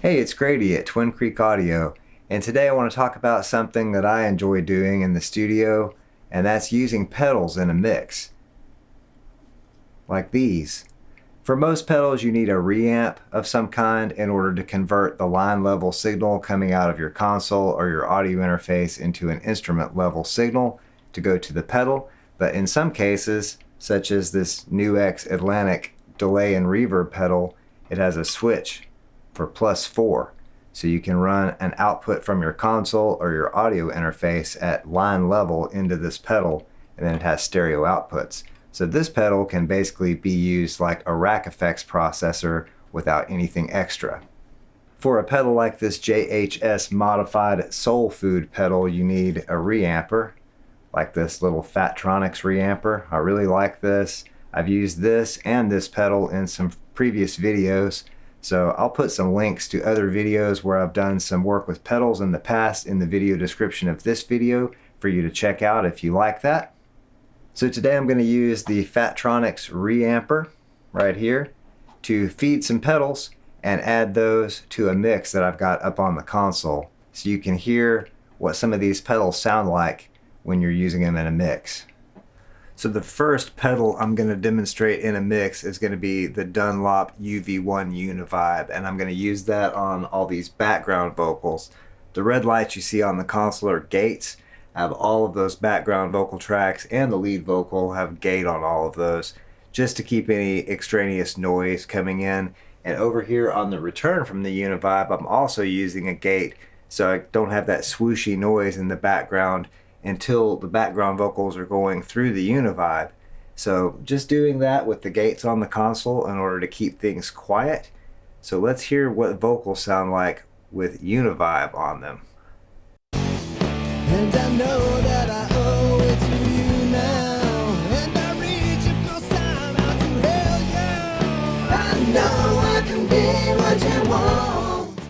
Hey, it's Grady at Twin Creek Audio, and today I want to talk about something that I enjoy doing in the studio, and that's using pedals in a mix, like these. For most pedals, you need a reamp of some kind in order to convert the line level signal coming out of your console or your audio interface into an instrument level signal to go to the pedal, but in some cases, such as this NuX Atlantic delay and reverb pedal, it has a switch for +4. So you can run an output from your console or your audio interface at line level into this pedal, and then it has stereo outputs. So this pedal can basically be used like a rack effects processor without anything extra. For a pedal like this JHS modified Soul Food pedal, you need a reamper, like this little Phatronics Reamper. I really like this. I've used this and this pedal in some previous videos. So I'll put some links to other videos where I've done some work with pedals in the past in the video description of this video for you to check out if you like that. So today I'm going to use the Phatronics Reamper right here to feed some pedals and add those to a mix that I've got up on the console so you can hear what some of these pedals sound like when you're using them in a mix. So the first pedal I'm going to demonstrate in a mix is going to be the Dunlop UV1 UniVibe, and I'm going to use that on all these background vocals. The red lights you see on the console are gates. I have all of those background vocal tracks, and the lead vocal have gate on all of those, just to keep any extraneous noise coming in. And over here on the return from the UniVibe, I'm also using a gate, so I don't have that swooshy noise in the background until the background vocals are going through the UniVibe. So just doing that with the gates on the console in order to keep things quiet. So let's hear what vocals sound like with UniVibe on them. And I know that I owe it to you now, and I reach across time out to hell, yeah. I know I can be what you want.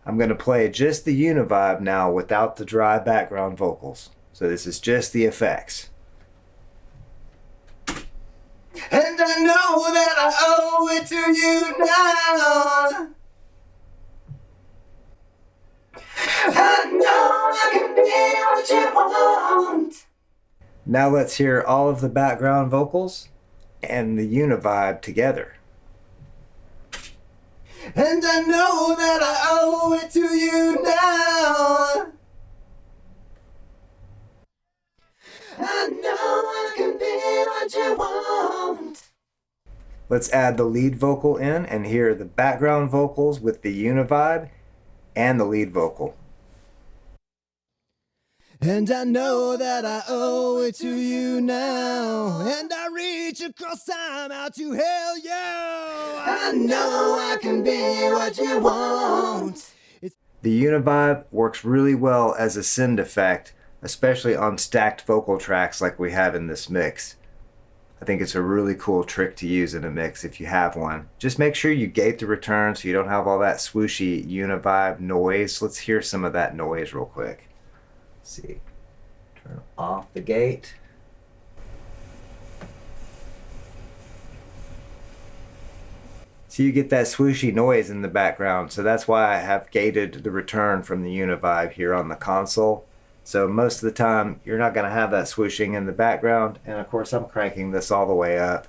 I'm going to play just the UniVibe now without the dry background vocals. So this is just the effects. And I know that I owe it to you now. I know I can be what you want. Now let's hear all of the background vocals and the UniVibe together. And I know that I owe it to you now. I know I can be what you want. Let's add the lead vocal in and hear the background vocals with the UniVibe and the lead vocal. And I know that I owe it to you now, and I reach across time out to hell, yeah. I know I can be what you want. The UniVibe works really well as a send effect, especially on stacked vocal tracks like we have in this mix. I think it's a really cool trick to use in a mix if you have one. Just make sure you gate the return so you don't have all that swooshy UniVibe noise. Let's hear some of that noise real quick. Let's see. Turn off the gate. So you get that swooshy noise in the background, so that's why I have gated the return from the UniVibe here on the console. So most of the time, you're not going to have that swooshing in the background. And of course, I'm cranking this all the way up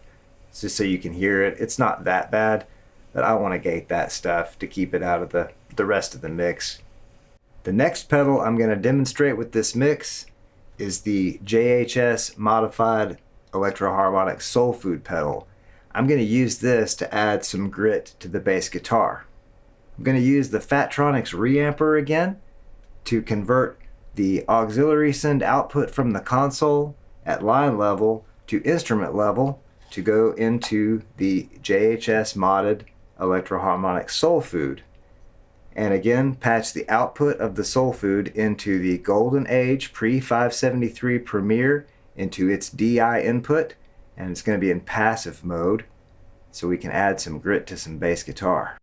just so you can hear it. It's not that bad, but I want to gate that stuff to keep it out of the rest of the mix. The next pedal I'm going to demonstrate with this mix is the JHS Modified Electro-Harmonic Soul Food pedal. I'm going to use this to add some grit to the bass guitar. I'm going to use the Phatronics Reamper again to convert the auxiliary send output from the console at line level to instrument level to go into the JHS modded Electro-Harmonic Soul Food. And again, patch the output of the Soul Food into the Golden Age pre-573 Premiere into its DI input, and it's going to be in passive mode so we can add some grit to some bass guitar.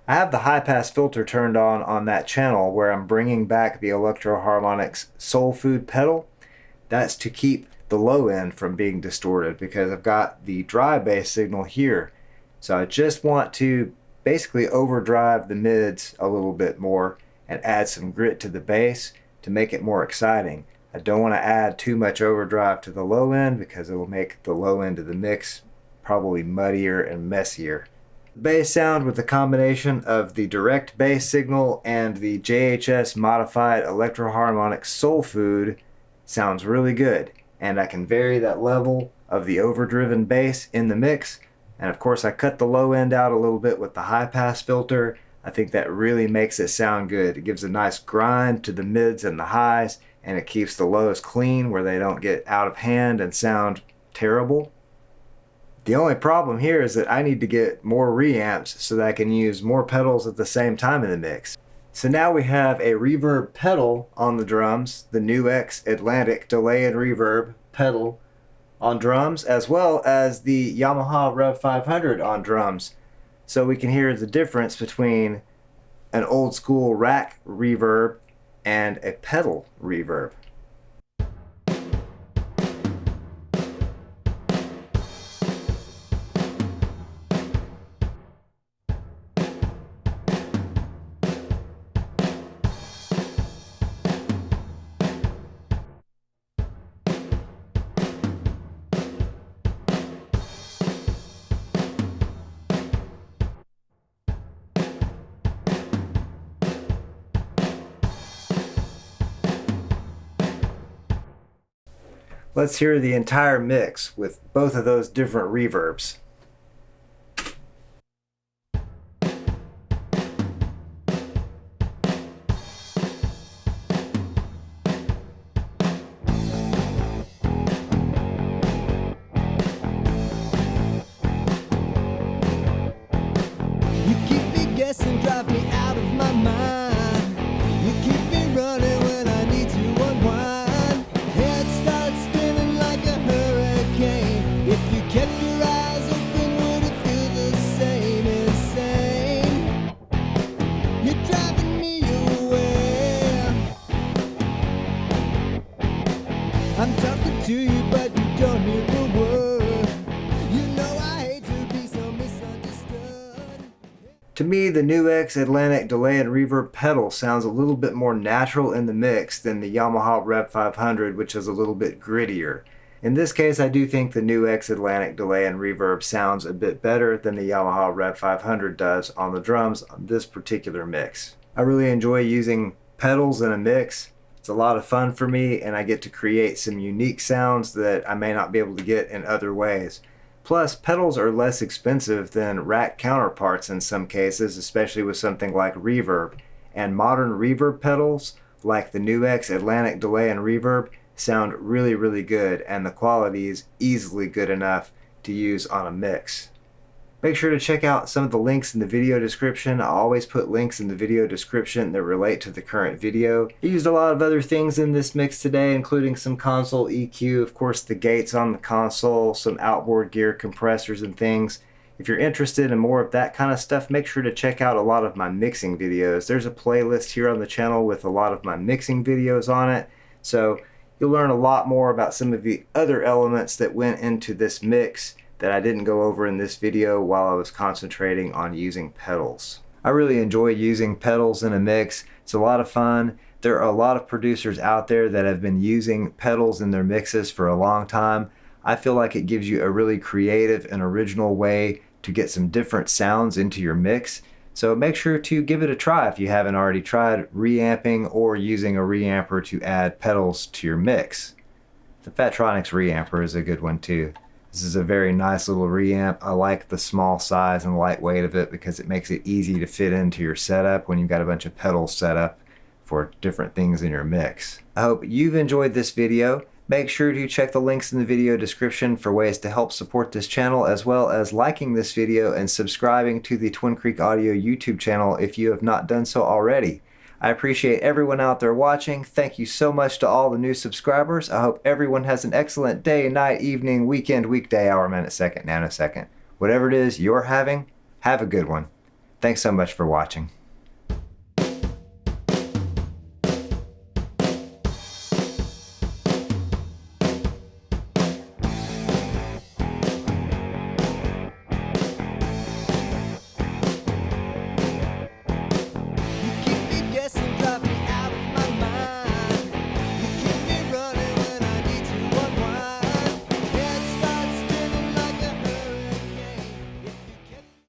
I have the high pass filter turned on that channel where I'm bringing back the Electro-Harmonix Soul Food pedal. That's to keep the low end from being distorted because I've got the dry bass signal here. So I just want to basically overdrive the mids a little bit more and add some grit to the bass to make it more exciting. I don't want to add too much overdrive to the low end because it will make the low end of the mix probably muddier and messier. The bass sound with the combination of the direct bass signal and the JHS modified Electro-Harmonix Soul Food sounds really good, and I can vary that level of the overdriven bass in the mix. And of course I cut the low end out a little bit with the high pass filter. I think that really makes it sound good. It gives a nice grind to the mids and the highs, and it keeps the lows clean where they don't get out of hand and sound terrible. The only problem here is that I need to get more reamps so that I can use more pedals at the same time in the mix. So now we have a reverb pedal on the drums, the NUX Atlantic Delay and Reverb pedal on drums, as well as the Yamaha Rev 500 on drums. So we can hear the difference between an old school rack reverb and a pedal reverb. Let's hear the entire mix with both of those different reverbs. You keep me guessing, drive me out of my mind. You keep me running when I need to unwind. Head starts spinning like a hurricane. If you kept your eyes open, would it feel the same? Insane. You're driving me away. I'm talking to you, but you don't hear a word. You know I hate to be so misunderstood. To me, the NUX Atlantic Delay and Reverb pedal sounds a little bit more natural in the mix than the Yamaha Rev 500, which is a little bit grittier. In this case, I do think the NUX Atlantic Delay and Reverb sounds a bit better than the Yamaha Rev 500 does on the drums on this particular mix. I really enjoy using pedals in a mix. It's a lot of fun for me, and I get to create some unique sounds that I may not be able to get in other ways. Plus, pedals are less expensive than rack counterparts in some cases, especially with something like reverb. And modern reverb pedals, like the NUX Atlantic Delay and Reverb, sound really, really good, and the quality is easily good enough to use on a mix. Make sure to check out some of the links in the video description. I always put links in the video description that relate to the current video. I used a lot of other things in this mix today, including some console EQ, of course the gates on the console, some outboard gear compressors and things. If you're interested in more of that kind of stuff, make sure to check out a lot of my mixing videos. There's a playlist here on the channel with a lot of my mixing videos on it. So you'll learn a lot more about some of the other elements that went into this mix that I didn't go over in this video while I was concentrating on using pedals. I really enjoy using pedals in a mix. It's a lot of fun. There are a lot of producers out there that have been using pedals in their mixes for a long time. I feel like it gives you a really creative and original way to get some different sounds into your mix. So make sure to give it a try if you haven't already tried reamping or using a reamper to add pedals to your mix. The Phatronics Reamper is a good one too. This is a very nice little reamp. I like the small size and lightweight of it because it makes it easy to fit into your setup when you've got a bunch of pedals set up for different things in your mix. I hope you've enjoyed this video. Make sure to check the links in the video description for ways to help support this channel, as well as liking this video and subscribing to the Twin Creek Audio YouTube channel if you have not done so already. I appreciate everyone out there watching. Thank you so much to all the new subscribers. I hope everyone has an excellent day, night, evening, weekend, weekday, hour, minute, second, nanosecond. Whatever it is you're having, have a good one. Thank Thanks so much for watching.